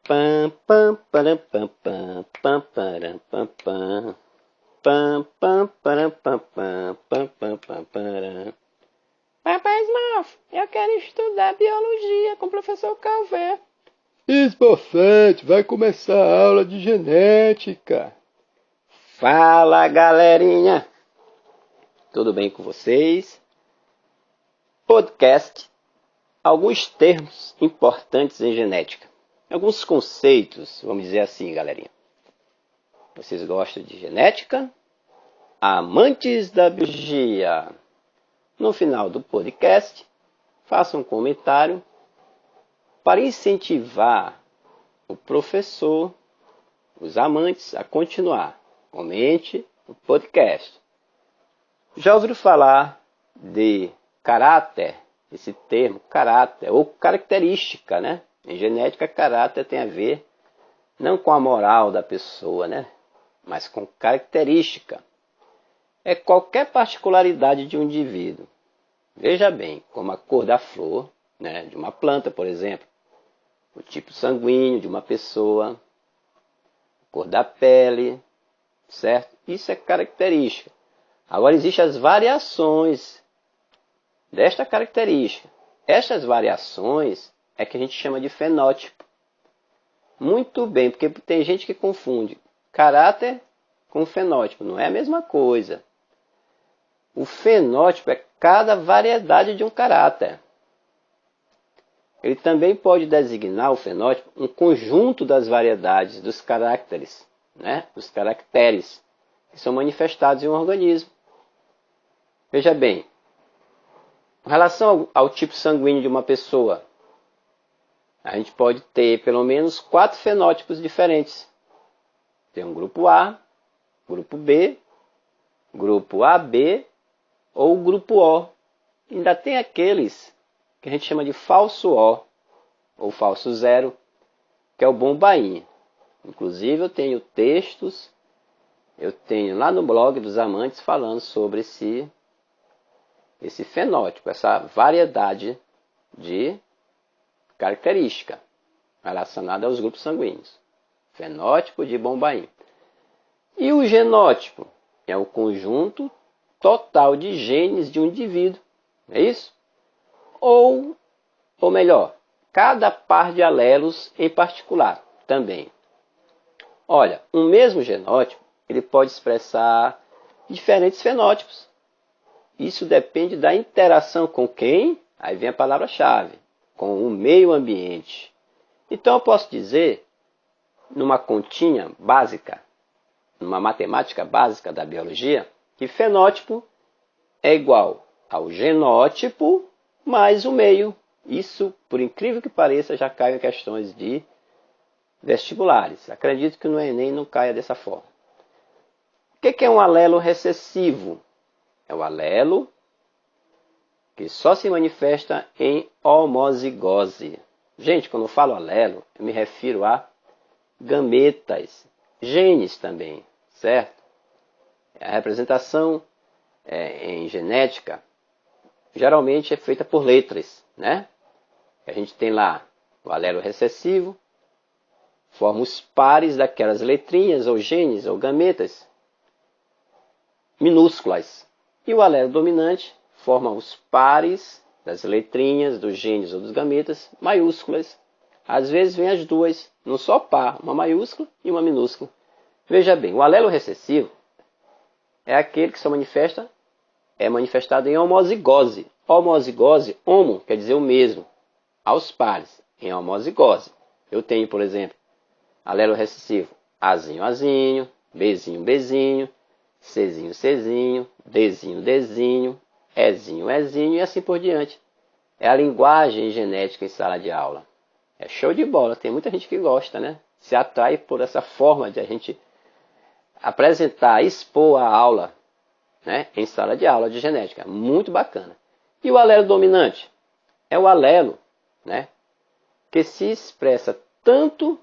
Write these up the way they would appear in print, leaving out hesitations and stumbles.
Pam, pam, param, pam, pam, pam, param, pam, pam. Pam, pam, param, pam, pam, pam, pam, pam, param. Papai Smurf, eu quero estudar biologia com o professor Calvé. Esbofete, vai começar a aula de genética. Fala, galerinha! Tudo bem com vocês? Podcast. Alguns termos importantes em genética. Alguns conceitos, vamos dizer assim, galerinha. Vocês gostam de genética? Amantes da biologia? No final do podcast, faça um comentário para incentivar o professor, os amantes, a continuar. Comente o podcast. Já ouviram falar de caráter? Esse termo, caráter, ou característica, né? Em genética, caráter tem a ver não com a moral da pessoa, né? Mas com característica. É qualquer particularidade de um indivíduo. Veja bem, como a cor da flor, né? De uma planta, por exemplo. O tipo sanguíneo de uma pessoa. A cor da pele, certo? Isso é característica. Agora existem as variações desta característica. Estas variações é que a gente chama de fenótipo. Muito bem, porque tem gente que confunde caráter com fenótipo. Não é a mesma coisa. O fenótipo é cada variedade de um caráter. Ele também pode designar o fenótipo um conjunto das variedades dos caracteres, né? Dos caracteres que são manifestados em um organismo. Veja bem, com relação ao tipo sanguíneo de uma pessoa, a gente pode ter pelo menos 4 fenótipos diferentes. Tem um grupo A, grupo B, grupo AB ou grupo O. Ainda tem aqueles que a gente chama de falso O ou falso zero, que é o bombainha. Inclusive eu tenho textos, eu tenho lá no blog dos amantes falando sobre esse fenótipo, essa variedade de característica relacionada aos grupos sanguíneos. Fenótipo de bombaim. E o genótipo é o conjunto total de genes de um indivíduo. É isso? Ou melhor, cada par de alelos em particular também. Olha, um mesmo genótipo ele pode expressar diferentes fenótipos. Isso depende da interação com quem? Aí vem a palavra-chave. Com o meio ambiente. Então eu posso dizer, numa continha básica, numa matemática básica da biologia, que fenótipo é igual ao genótipo mais o meio. Isso, por incrível que pareça, já cai em questões de vestibulares. Acredito que no Enem não caia dessa forma. O que é um alelo recessivo? É o alelo que só se manifesta em homozigose. Gente, quando eu falo alelo, eu me refiro a gametas, genes também, certo? A representação em genética geralmente é feita por letras, né? A gente tem lá o alelo recessivo, forma os pares daquelas letrinhas ou genes ou gametas minúsculas. E o alelo dominante forma os pares das letrinhas, dos genes ou dos gametas maiúsculas. Às vezes vem as duas num só par, uma maiúscula e uma minúscula. Veja bem, o alelo recessivo é aquele que só é manifestado em homozigose. Homozigose, homo quer dizer o mesmo, aos pares, em homozigose. Eu tenho, por exemplo, alelo recessivo Azinho, Azinho, Bzinho, Bzinho, Czinho, Czinho, Dzinho, Dzinho, Ezinho, Ezinho e assim por diante. É a linguagem genética em sala de aula. É show de bola, tem muita gente que gosta, né? Se atrai por essa forma de a gente apresentar, expor a aula, né? Em sala de aula de genética. Muito bacana. E o alelo dominante? É o alelo, né? Que se expressa tanto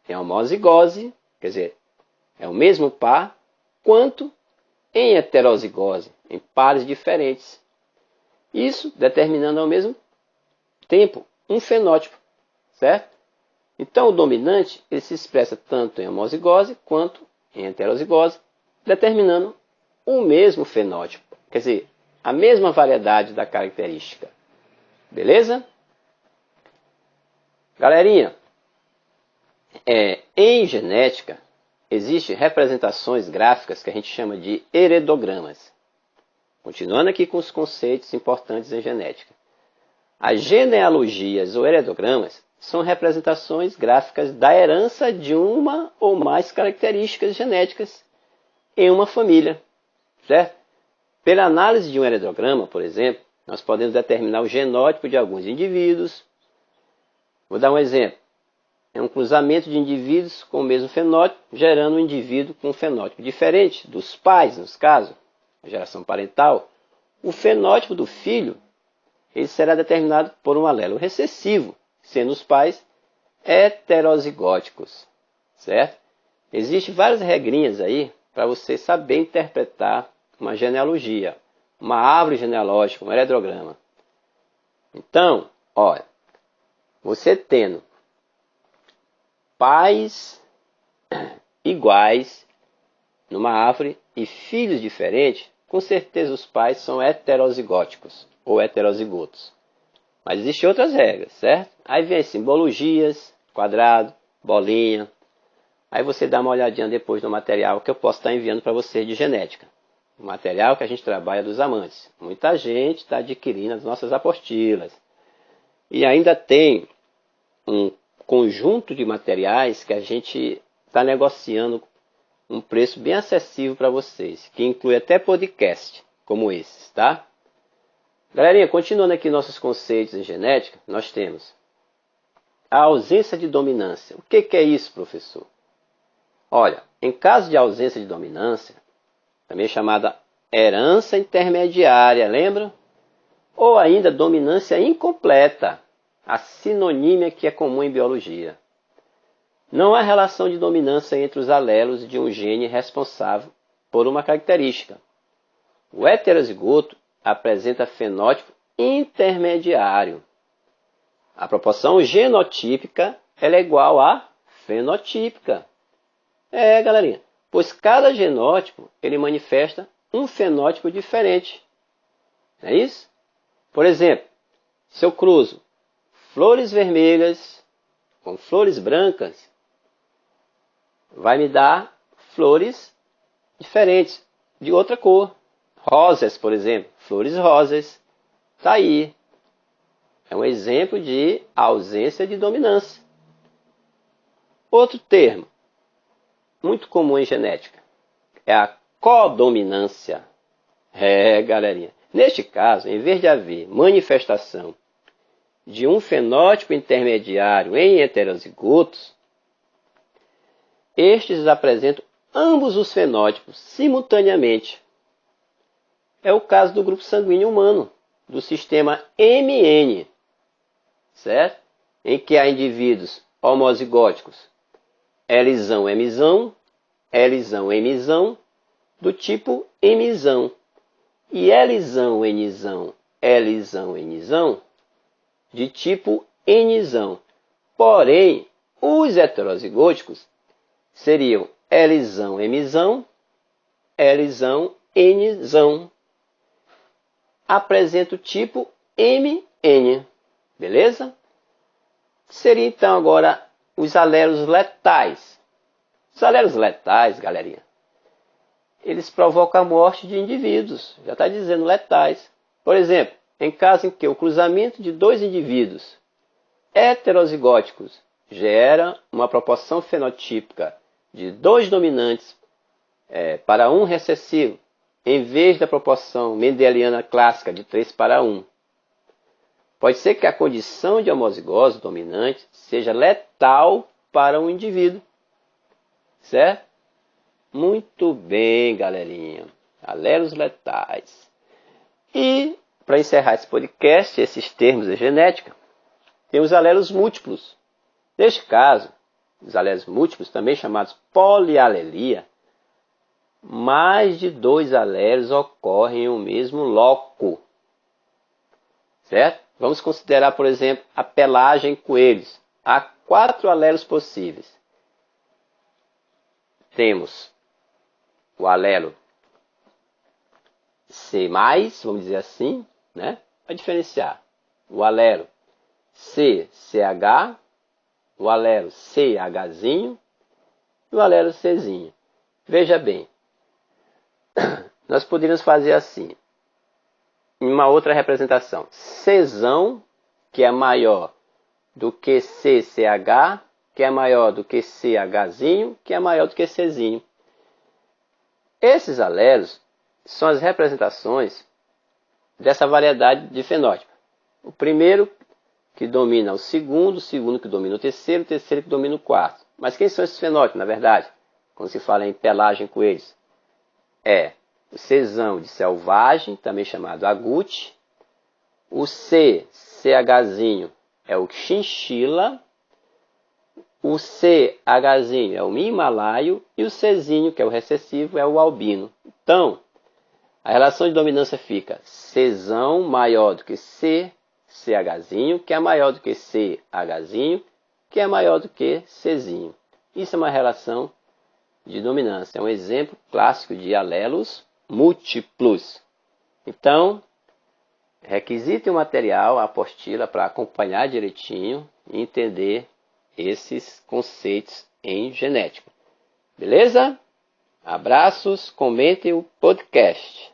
em homozigose, quer dizer, é o mesmo par, quanto em heterozigose, em pares diferentes. Isso determinando ao mesmo tempo um fenótipo, certo? Então, o dominante ele se expressa tanto em homozigose quanto em heterozigose, determinando o mesmo fenótipo, quer dizer, a mesma variedade da característica. Beleza? Galerinha, em genética, existem representações gráficas que a gente chama de heredogramas. Continuando aqui com os conceitos importantes em genética. As genealogias ou heredogramas são representações gráficas da herança de uma ou mais características genéticas em uma família, certo? Pela análise de um heredograma, por exemplo, nós podemos determinar o genótipo de alguns indivíduos. Vou dar um exemplo. É um cruzamento de indivíduos com o mesmo fenótipo, gerando um indivíduo com um fenótipo diferente dos pais, nos casos, a geração parental. O fenótipo do filho ele será determinado por um alelo recessivo, sendo os pais heterozigóticos, certo? Existem várias regrinhas aí para você saber interpretar uma genealogia, uma árvore genealógica, um heredograma. Então, olha, você tendo pais iguais numa árvore e filhos diferentes, com certeza os pais são heterozigóticos ou heterozigotos. Mas existem outras regras, certo? Aí vem simbologias, quadrado, bolinha. Aí você dá uma olhadinha depois no material que eu posso estar enviando para você de genética. O material que a gente trabalha dos amantes. Muita gente está adquirindo as nossas apostilas. E ainda tem um conjunto de materiais que a gente está negociando um preço bem acessível para vocês, que inclui até podcast, como esses, tá? Galerinha, continuando aqui nossos conceitos em genética, nós temos a ausência de dominância. O que é isso, professor? Olha, em caso de ausência de dominância, também chamada herança intermediária, lembra? Ou ainda dominância incompleta, a sinonímia que é comum em biologia. Não há relação de dominância entre os alelos de um gene responsável por uma característica. O heterozigoto apresenta fenótipo intermediário. A proporção genotípica ela é igual à fenotípica. Galerinha, pois cada genótipo ele manifesta um fenótipo diferente. Não é isso? Por exemplo, se eu cruzo flores vermelhas com flores brancas, vai me dar flores diferentes, de outra cor. Rosas, por exemplo, flores rosas. Está aí. É um exemplo de ausência de dominância. Outro termo, muito comum em genética, é a codominância. Galerinha. Neste caso, em vez de haver manifestação de um fenótipo intermediário em heterozigotos, estes apresentam ambos os fenótipos simultaneamente. É o caso do grupo sanguíneo humano, do sistema MN, certo? Em que há indivíduos homozigóticos Lzão, Mzão, Lzão, Mzão, do tipo Mzão, e Lzão, Nzão, Lzão, Nzão, de tipo Nzão. Porém, os heterozigóticos seriam Lzão, Mzão, Lzão, Nzão. Apresenta o tipo MN, beleza? Seria então agora os alelos letais. Os alelos letais, galerinha, eles provocam a morte de indivíduos. Já está dizendo letais. Por exemplo, em caso em que o cruzamento de dois indivíduos heterozigóticos gera uma proporção fenotípica de 2 dominantes para 1 recessivo, em vez da proporção mendeliana clássica de 3 para 1. Pode ser que a condição de homozigose dominante seja letal para um indivíduo. Certo? Muito bem, galerinha. Alelos letais. E, para encerrar esse podcast, esses termos de genética, tem os alelos múltiplos. Neste caso, os alelos múltiplos, também chamados polialelia, mais de 2 alelos ocorrem em um mesmo loco. Certo? Vamos considerar, por exemplo, a pelagem em coelhos. há 4 alelos possíveis. Temos o alelo C+, vamos dizer assim, né? Para diferenciar o alelo CCH, o alelo CHzinho e o alelo Czinho. Veja bem, nós poderíamos fazer assim, em uma outra representação. Czão, que é maior do que CCH, que é maior do que CHzinho, que é maior do que Czinho. Esses alelos são as representações dessa variedade de fenótipo. O primeiro que domina o segundo que domina o terceiro que domina o quarto. Mas quem são esses fenótipos, na verdade? Quando se fala em pelagem com eles. É o Czão de selvagem, também chamado agute. O CHzinho é o chinchila. O CHzinho é o himalaio. E o Czinho, que é o recessivo, é o albino. Então, a relação de dominância fica Czão maior do que CHzinho, que é maior do que CHzinho, que é maior do que Czinho. Isso é uma relação de dominância. É um exemplo clássico de alelos múltiplos. Então, requisite o material, a apostila, para acompanhar direitinho e entender esses conceitos em genética. Beleza? Abraços, comentem o podcast.